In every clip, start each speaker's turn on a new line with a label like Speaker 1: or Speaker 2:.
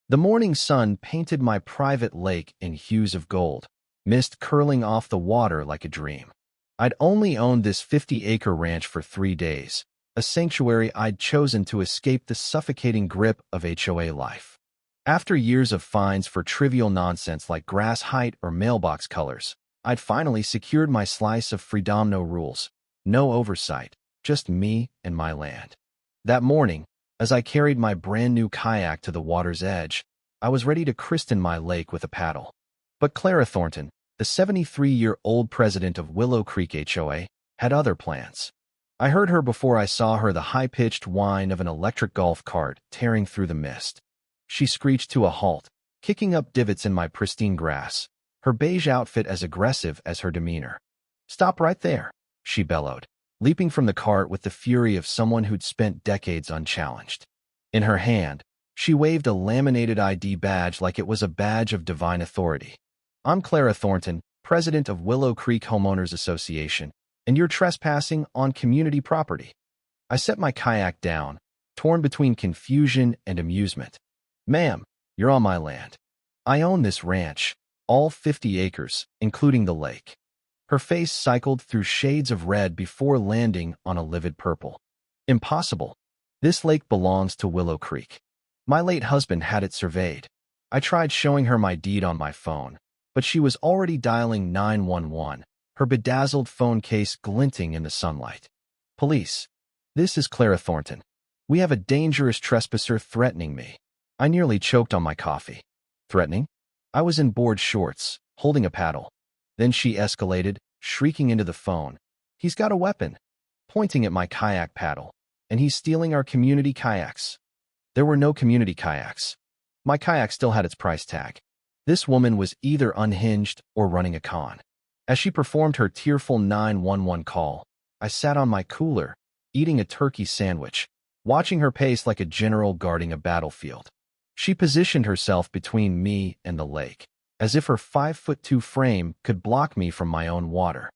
Speaker 1: The morning sun painted my private lake in hues of gold, mist curling off the water like a dream. I'd only owned this 50-acre ranch for 3 days, a sanctuary I'd chosen to escape the suffocating grip of HOA life. After years of fines for trivial nonsense like grass height or mailbox colors, I'd finally secured my slice of freedom. No rules, no oversight, just me and my land. That morning, as I carried my brand-new kayak to the water's edge, I was ready to christen my lake with a paddle. But Clara Thornton, the 73-year-old president of Willow Creek HOA, had other plans. I heard her before I saw her, the high-pitched whine of an electric golf cart tearing through the mist. She screeched to a halt, kicking up divots in my pristine grass, her beige outfit as aggressive as her demeanor. "Stop right there," she bellowed, leaping from the cart with the fury of someone who'd spent decades unchallenged. In her hand, she waved a laminated ID badge like it was a badge of divine authority. "I'm Clara Thornton, president of Willow Creek Homeowners Association, and you're trespassing on community property." I set my kayak down, torn between confusion and amusement. "Ma'am, you're on my land. I own this ranch, all 50 acres, including the lake." Her face cycled through shades of red before landing on a livid purple. "Impossible. This lake belongs to Willow Creek. My late husband had it surveyed." I tried showing her my deed on my phone, but she was already dialing 911, her bedazzled phone case glinting in the sunlight. "Police. This is Clara Thornton. We have a dangerous trespasser threatening me." I nearly choked on my coffee. "Threatening?" I was in board shorts, holding a paddle. Then she escalated, shrieking into the phone. "He's got a weapon," pointing at my kayak paddle, "and he's stealing our community kayaks." There were no community kayaks. My kayak still had its price tag. This woman was either unhinged or running a con. As she performed her tearful 911 call, I sat on my cooler, eating a turkey sandwich, watching her pace like a general guarding a battlefield. She positioned herself between me and the lake, as if her 5'2" frame could block me from my own water.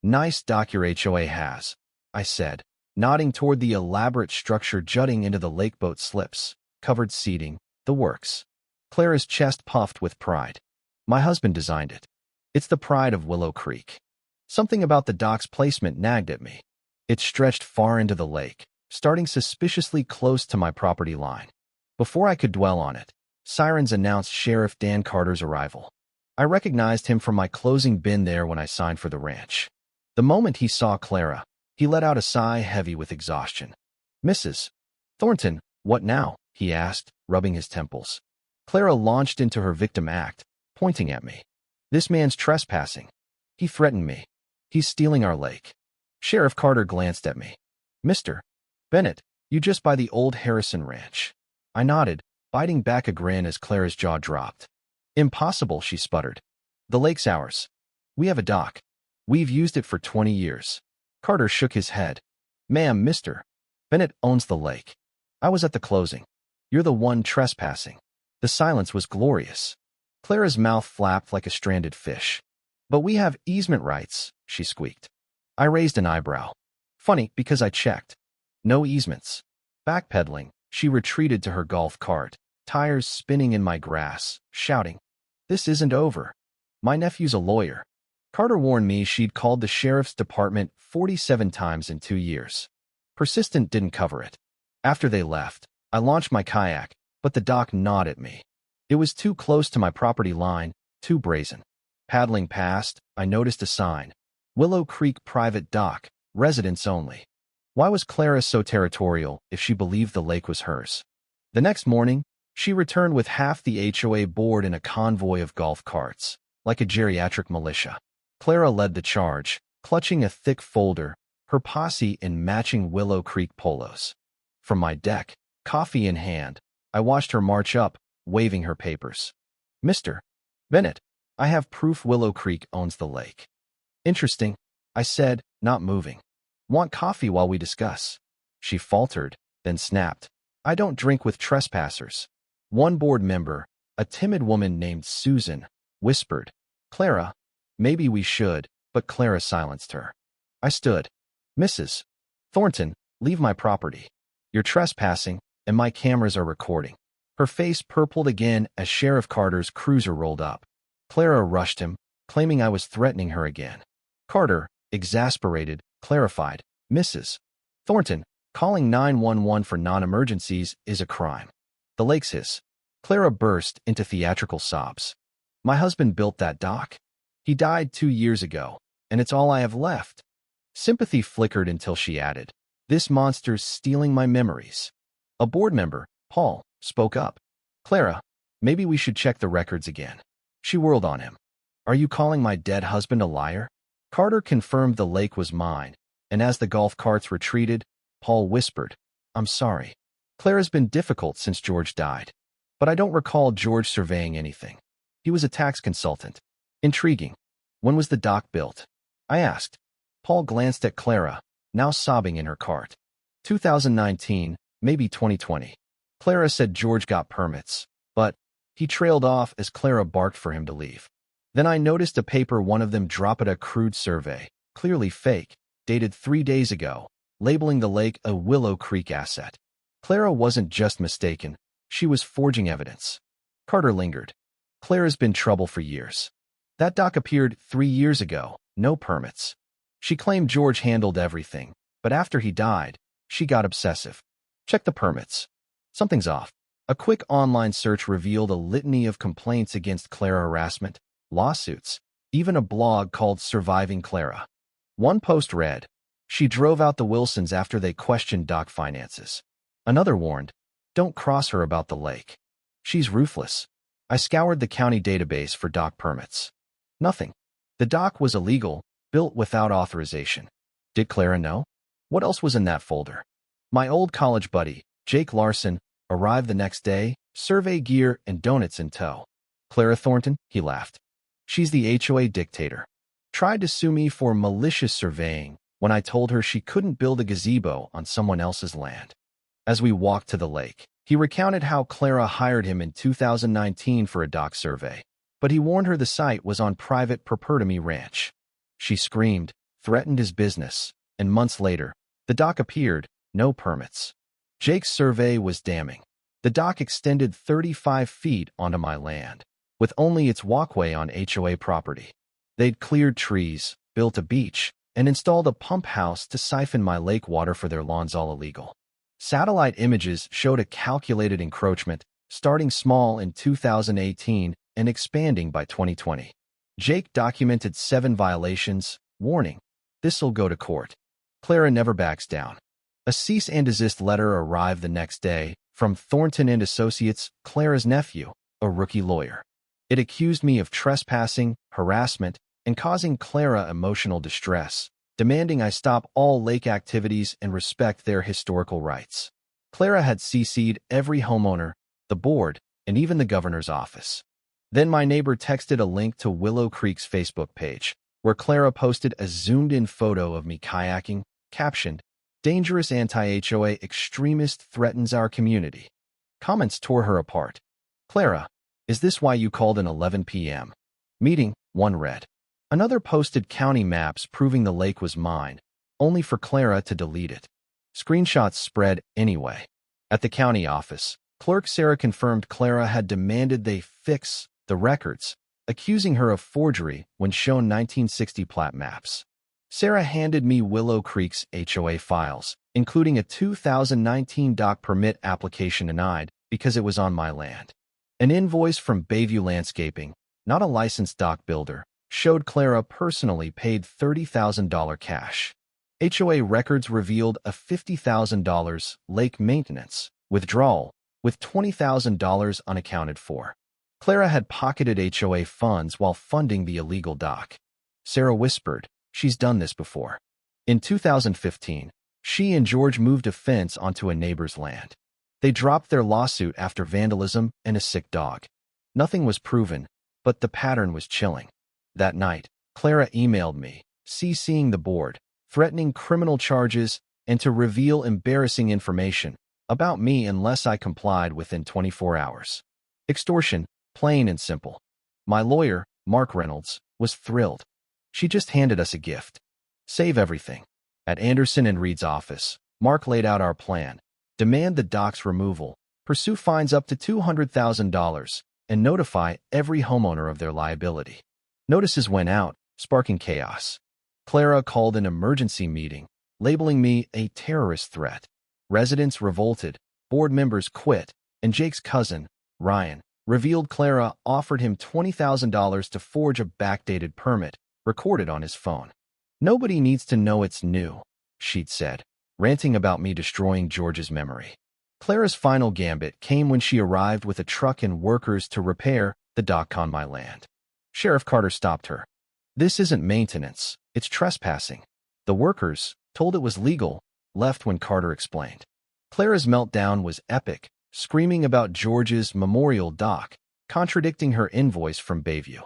Speaker 1: "Nice dock your HOA has," I said, nodding toward the elaborate structure jutting into the lakeboat slips, covered seating, the works. Clara's chest puffed with pride. "My husband designed it. It's the pride of Willow Creek." Something about the dock's placement nagged at me. It stretched far into the lake, starting suspiciously close to my property line. Before I could dwell on it, sirens announced Sheriff Dan Carter's arrival. I recognized him from my closing bin there when I signed for the ranch. The moment he saw Clara, he let out a sigh heavy with exhaustion. "Mrs. Thornton, what now?" he asked, rubbing his temples. Clara launched into her victim act, pointing at me. "This man's trespassing. He threatened me. He's stealing our lake." Sheriff Carter glanced at me. "Mr. Bennett, you just buy the old Harrison Ranch." I nodded, biting back a grin as Clara's jaw dropped. "Impossible," she sputtered. "The lake's ours. We have a dock. We've used it for 20 years. Carter shook his head. "Ma'am, Mr. Bennett owns the lake. I was at the closing. You're the one trespassing." The silence was glorious. Clara's mouth flapped like a stranded fish. "But we have easement rights," she squeaked. I raised an eyebrow. Funny, because I checked. No easements. Backpedaling, she retreated to her golf cart, tires spinning in my grass, shouting, "This isn't over. My nephew's a lawyer." Carter warned me she'd called the sheriff's department 47 times in 2 years. Persistent didn't cover it. After they left, I launched my kayak, but the dock gnawed at me. It was too close to my property line, too brazen. Paddling past, I noticed a sign. Willow Creek Private Dock, residents only. Why was Clara so territorial if she believed the lake was hers? The next morning, she returned with half the HOA board in a convoy of golf carts, like a geriatric militia. Clara led the charge, clutching a thick folder, her posse in matching Willow Creek polos. From my deck, coffee in hand, I watched her march up, waving her papers. "Mr. Bennett, I have proof Willow Creek owns the lake." "Interesting," I said, not moving. "Want coffee while we discuss?" She faltered, then snapped. "I don't drink with trespassers." One board member, a timid woman named Susan, whispered, "Clara, maybe we should," but Clara silenced her. I stood. "Mrs. Thornton, leave my property. You're trespassing, and my cameras are recording." Her face purpled again as Sheriff Carter's cruiser rolled up. Clara rushed him, claiming I was threatening her again. Carter, exasperated, clarified, "Mrs. Thornton, calling 911 for non-emergencies is a crime." The lake's his. Clara burst into theatrical sobs. "My husband built that dock. He died 2 years ago, and it's all I have left." Sympathy flickered until she added, "This monster's stealing my memories." A board member, Paul, spoke up. "Clara, maybe we should check the records again." She whirled on him. "Are you calling my dead husband a liar?" Carter confirmed the lake was mine, and as the golf carts retreated, Paul whispered, "I'm sorry. Clara's been difficult since George died. But I don't recall George surveying anything. He was a tax consultant." "Intriguing. When was the dock built?" I asked. Paul glanced at Clara, now sobbing in her cart. 2019, maybe 2020. Clara said George got permits, but he trailed off as Clara barked for him to leave. Then I noticed a paper one of them dropped a crude survey, clearly fake, dated 3 days ago, labeling the lake a Willow Creek asset. Clara wasn't just mistaken, she was forging evidence. Carter lingered. "Clara's been trouble for years. That dock appeared 3 years ago, no permits. She claimed George handled everything, but after he died, she got obsessive. Check the permits. Something's off." A quick online search revealed a litany of complaints against Clara: harassment, lawsuits, even a blog called Surviving Clara. One post read, "She drove out the Wilsons after they questioned dock finances." Another warned, "Don't cross her about the lake. She's ruthless." I scoured the county database for dock permits. Nothing. The dock was illegal, built without authorization. Did Clara know? What else was in that folder? My old college buddy, Jake Larson, arrived the next day, survey gear and donuts in tow. "Clara Thornton?" he laughed. "She's the HOA dictator. Tried to sue me for malicious surveying when I told her she couldn't build a gazebo on someone else's land." As we walked to the lake, he recounted how Clara hired him in 2019 for a dock survey, but he warned her the site was on private property ranch. She screamed, threatened his business, and months later, the dock appeared, no permits. Jake's survey was damning. The dock extended 35 feet onto my land, with only its walkway on HOA property. They'd cleared trees, built a beach, and installed a pump house to siphon my lake water for their lawns, all illegal. Satellite images showed a calculated encroachment, starting small in 2018 and expanding by 2020. Jake documented 7 violations, warning, "This'll go to court." Clara never backs down. A cease and desist letter arrived the next day from Thornton and Associates, Clara's nephew, a rookie lawyer. It accused me of trespassing, harassment, and causing Clara emotional distress, demanding I stop all lake activities and respect their historical rights. Clara had CC'd every homeowner, the board, and even the governor's office. Then my neighbor texted a link to Willow Creek's Facebook page, where Clara posted a zoomed-in photo of me kayaking, captioned, "Dangerous anti-HOA extremist threatens our community." Comments tore her apart. "Clara, is this why you called an 11 p.m. meeting?" One read. Another posted county maps proving the lake was mine, only for Clara to delete it. Screenshots spread anyway. At the county office, Clerk Sarah confirmed Clara had demanded they fix the records, accusing her of forgery when shown 1960 plat maps. Sarah handed me Willow Creek's HOA files, including a 2019 dock permit application denied because it was on my land. An invoice from Bayview Landscaping, not a licensed dock builder, showed Clara personally paid $30,000 cash. HOA records revealed a $50,000 lake maintenance withdrawal, with $20,000 unaccounted for. Clara had pocketed HOA funds while funding the illegal dock. Sarah whispered, "She's done this before." In 2015, she and George moved a fence onto a neighbor's land. They dropped their lawsuit after vandalism and a sick dog. Nothing was proven, but the pattern was chilling. That night, Clara emailed me, CCing the board, threatening criminal charges and to reveal embarrassing information about me unless I complied within 24 hours. Extortion, plain and simple. My lawyer, Mark Reynolds, was thrilled. She just handed us a gift. Save everything. At Anderson and Reed's office, Mark laid out our plan. Demand the dock's removal, pursue fines up to $200,000, and notify every homeowner of their liability. Notices went out, sparking chaos. Clara called an emergency meeting, labeling me a terrorist threat. Residents revolted, board members quit, and Jake's cousin, Ryan, revealed Clara offered him $20,000 to forge a backdated permit recorded on his phone. "Nobody needs to know it's new," she'd said, ranting about me destroying George's memory. Clara's final gambit came when she arrived with a truck and workers to repair the dock on my land. Sheriff Carter stopped her. "This isn't maintenance, it's trespassing." The workers, told it was legal, left when Carter explained. Clara's meltdown was epic, screaming about George's memorial dock, contradicting her invoice from Bayview.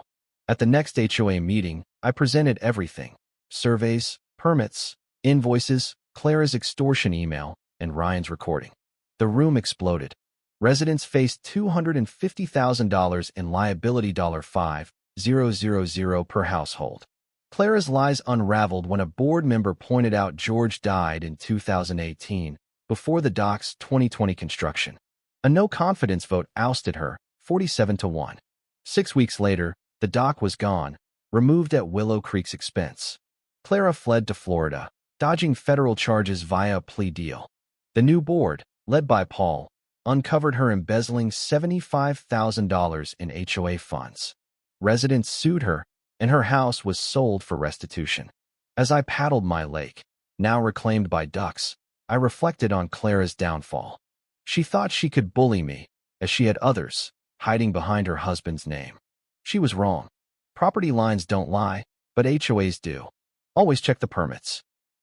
Speaker 1: At the next HOA meeting, I presented everything: surveys, permits, invoices, Clara's extortion email, and Ryan's recording. The room exploded. Residents faced $250,000 in liability, $5,000 per household. Clara's lies unraveled when a board member pointed out George died in 2018, before the dock's 2020 construction. A no-confidence vote ousted her, 47-1. 6 weeks later, the dock was gone, removed at Willow Creek's expense. Clara fled to Florida, dodging federal charges via a plea deal. The new board, led by Paul, uncovered her embezzling $75,000 in HOA funds. Residents sued her, and her house was sold for restitution. As I paddled my lake, now reclaimed by ducks, I reflected on Clara's downfall. She thought she could bully me, as she had others, hiding behind her husband's name. She was wrong. Property lines don't lie, but HOAs do. Always check the permits.